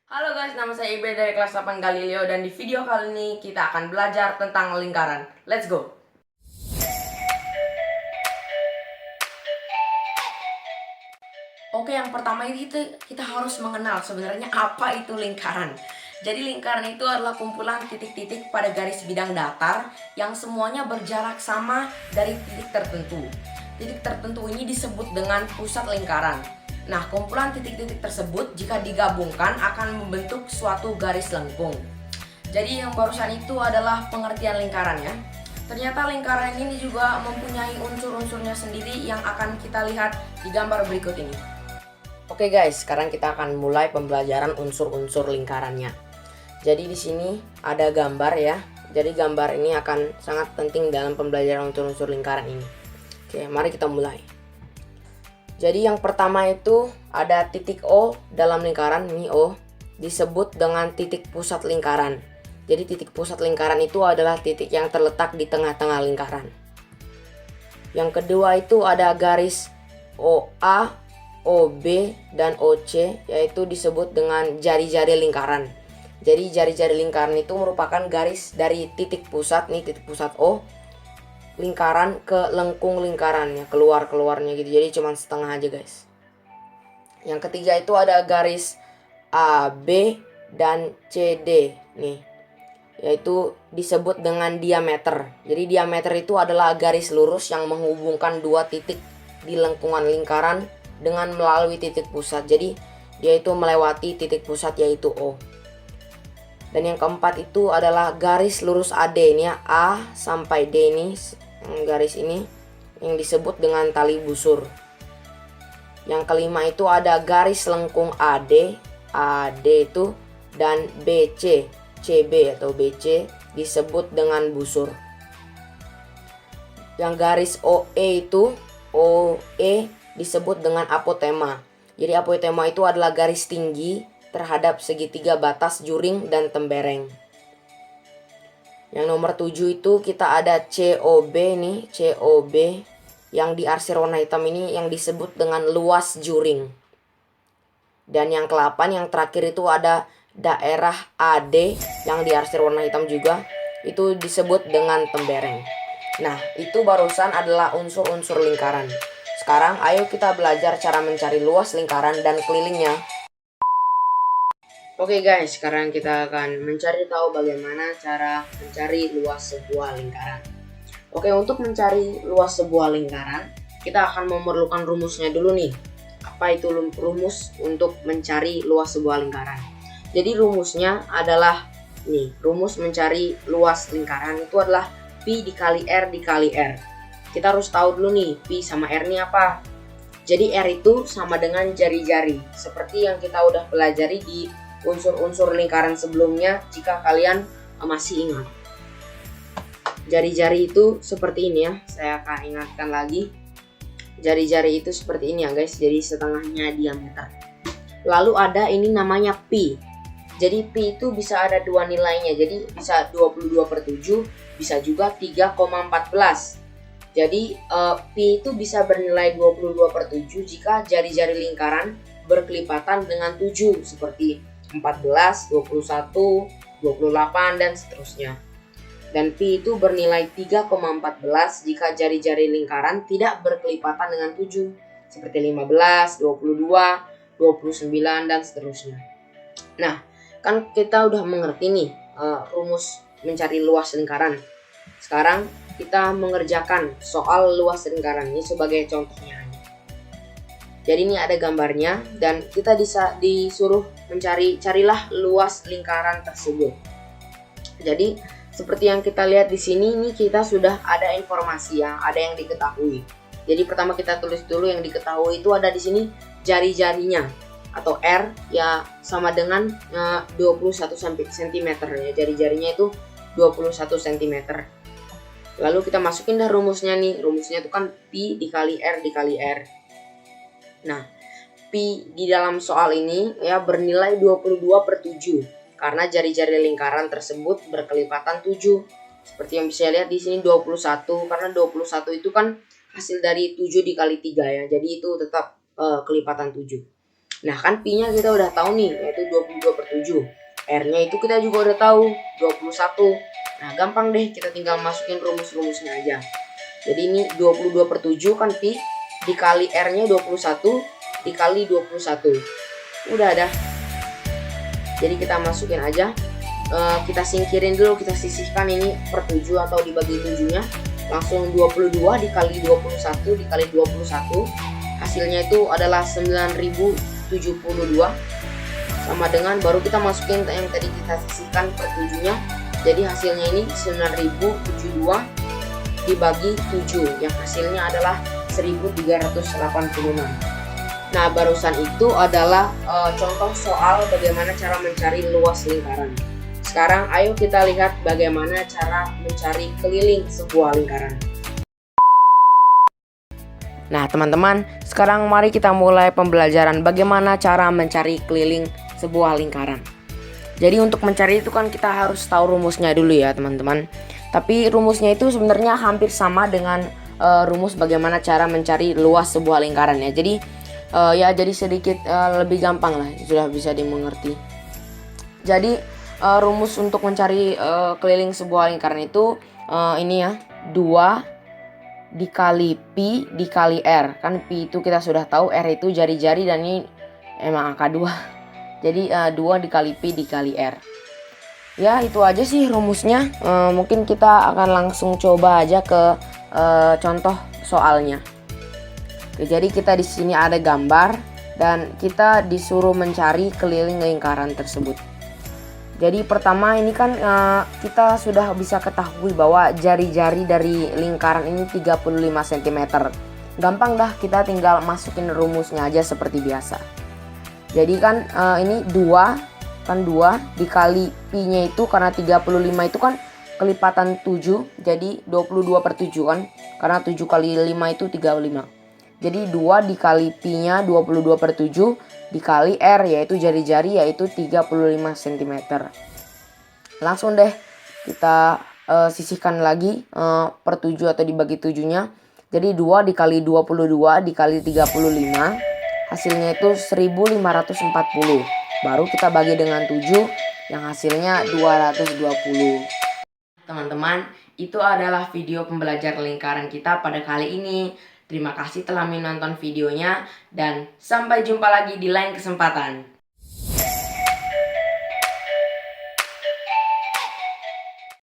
Halo guys, nama saya Ibe dari kelas 8 Galileo dan di video kali ini kita akan belajar tentang lingkaran. Let's go! Oke, yang pertama kita harus mengenal sebenarnya apa itu lingkaran. Jadi lingkaran itu adalah kumpulan titik-titik pada garis bidang datar yang semuanya berjarak sama dari titik tertentu. Titik tertentu ini disebut dengan pusat lingkaran. Nah, kumpulan titik-titik tersebut jika digabungkan akan membentuk suatu garis lengkung. Jadi yang barusan itu adalah pengertian lingkaran ya. Ternyata lingkaran ini juga mempunyai unsur-unsurnya sendiri yang akan kita lihat di gambar berikut ini. Oke guys, sekarang kita akan mulai pembelajaran unsur-unsur lingkarannya. Jadi di sini ada gambar ya. Jadi gambar ini akan sangat penting dalam pembelajaran unsur-unsur lingkaran ini. Oke, mari kita mulai. Jadi yang pertama itu ada titik O dalam lingkaran, ini O, disebut dengan titik pusat lingkaran. Jadi titik pusat lingkaran itu adalah titik yang terletak di tengah-tengah lingkaran. Yang kedua itu ada garis OA, OB, dan OC, yaitu disebut dengan jari-jari lingkaran. Jadi jari-jari lingkaran itu merupakan garis dari titik pusat, nih titik pusat O, lingkaran ke lengkung lingkarannya, keluarnya gitu. Jadi cuma setengah aja guys. Yang ketiga itu ada garis AB dan CD nih, yaitu disebut dengan diameter. Jadi diameter itu adalah garis lurus yang menghubungkan dua titik di lengkungan lingkaran dengan melalui titik pusat. Jadi dia itu melewati titik pusat yaitu O. Dan yang keempat itu adalah garis lurus AD ini ya, A sampai D ini, garis ini yang disebut dengan tali busur. Yang kelima itu ada garis lengkung AD itu, dan BC, CB atau BC disebut dengan busur. Yang garis OE itu, OE disebut dengan apotema. Jadi apotema itu adalah garis tinggi terhadap segitiga batas juring dan tembereng. Yang nomor 7 itu kita ada COB nih, COB yang diarsir warna hitam ini yang disebut dengan luas juring. Dan yang ke-8 yang terakhir itu ada daerah AD yang diarsir warna hitam juga, itu disebut dengan tembereng. Nah, itu barusan adalah unsur-unsur lingkaran. Sekarang ayo kita belajar cara mencari luas lingkaran dan kelilingnya. Oke guys, sekarang kita akan mencari tahu bagaimana cara mencari luas sebuah lingkaran. Oke, untuk mencari luas sebuah lingkaran, kita akan memerlukan rumusnya dulu nih. Apa itu rumus untuk mencari luas sebuah lingkaran? Jadi rumusnya adalah nih, rumus mencari luas lingkaran itu adalah Pi dikali R dikali R. Kita harus tahu dulu nih, Pi sama R ini apa. Jadi R itu sama dengan jari-jari, seperti yang kita udah pelajari di unsur-unsur lingkaran sebelumnya jika kalian masih ingat. Jari-jari itu seperti ini ya, saya akan ingatkan lagi. Jari-jari itu seperti ini ya guys, jadi setengahnya diameter. Lalu ada ini namanya Pi. Jadi Pi itu bisa ada dua nilainya, jadi bisa 22/7, bisa juga 3,14. Jadi Pi itu bisa bernilai 22/7 jika jari-jari lingkaran berkelipatan dengan 7 seperti 14, 21, 28 dan seterusnya. Dan Pi itu bernilai 3,14 jika jari-jari lingkaran tidak berkelipatan dengan 7 seperti 15, 22, 29 dan seterusnya. Nah, kan kita udah mengerti nih rumus mencari luas lingkaran. Sekarang kita mengerjakan soal luas lingkaran ini sebagai contohnya. Jadi ini ada gambarnya dan kita disuruh carilah luas lingkaran tersebut. Jadi seperti yang kita lihat di sini, ini kita sudah ada informasi ya, ada yang diketahui. Jadi pertama kita tulis dulu yang diketahui itu ada di sini jari-jarinya atau R ya sama dengan 21 cm ya, jari-jarinya itu 21 cm. Lalu kita masukin dah rumusnya nih. Rumusnya itu kan Pi dikali R dikali R. Nah, Pi di dalam soal ini ya bernilai 22/7 karena jari-jari lingkaran tersebut berkelipatan 7. Seperti yang bisa lihat di sini 21, karena 21 itu kan hasil dari 7 dikali 3 ya. Jadi itu tetap kelipatan 7. Nah, kan Pi-nya kita udah tahu nih, yaitu 22/7. 7. R-nya itu kita juga udah tahu, 21. Nah, gampang deh, kita tinggal masukin rumus-rumusnya aja. Jadi ini 22/7 kan pi, dikali R-nya 21, dikali 21. Udah ada. Jadi kita masukin aja. Kita singkirin dulu, kita sisihkan ini per 7 atau dibagi 7-nya. Langsung 22 dikali 21 dikali 21. Hasilnya itu adalah 9072. Sama dengan baru kita masukin yang tadi kita sisihkan per 7-nya. Jadi hasilnya ini 9072 dibagi 7, yang hasilnya adalah 1386. Nah, barusan itu adalah contoh soal bagaimana cara mencari luas lingkaran. Sekarang ayo kita lihat bagaimana cara mencari keliling sebuah lingkaran. Nah, teman-teman, sekarang mari kita mulai pembelajaran bagaimana cara mencari keliling sebuah lingkaran. Jadi untuk mencari itu kan kita harus tahu rumusnya dulu ya, teman-teman. Tapi rumusnya itu sebenarnya hampir sama dengan rumus bagaimana cara mencari luas sebuah lingkaran ya. Jadi jadi sedikit lebih gampang lah, sudah bisa dimengerti. Jadi rumus untuk mencari keliling sebuah lingkaran itu ini ya, 2 dikali pi dikali r. Kan pi itu kita sudah tahu, r itu jari-jari, dan ini emang angka 2. Jadi 2 dikali pi dikali r. Ya, itu aja sih rumusnya. Mungkin kita akan langsung coba aja ke contoh soalnya. Oke, jadi kita di sini ada gambar dan kita disuruh mencari keliling lingkaran tersebut. Jadi pertama ini kan kita sudah bisa ketahui bahwa jari-jari dari lingkaran ini 35 cm. Gampang dah, kita tinggal masukin rumusnya aja seperti biasa. Jadi kan ini 2 dikali pi-nya itu karena 35 itu kan kelipatan 7, jadi 22/7 kan. Karena 7 kali 5 itu 35. Jadi 2 dikali pi-nya 22/7 dikali R, yaitu jari-jari, yaitu 35 cm. Langsung deh kita sisihkan lagi per 7 atau dibagi 7-nya. Jadi 2 dikali 22 dikali 35, hasilnya itu 1540. Baru kita bagi dengan 7, yang hasilnya 220. Teman-teman, itu adalah video pembelajaran lingkaran kita pada kali ini. Terima kasih telah menonton videonya, dan sampai jumpa lagi di lain kesempatan.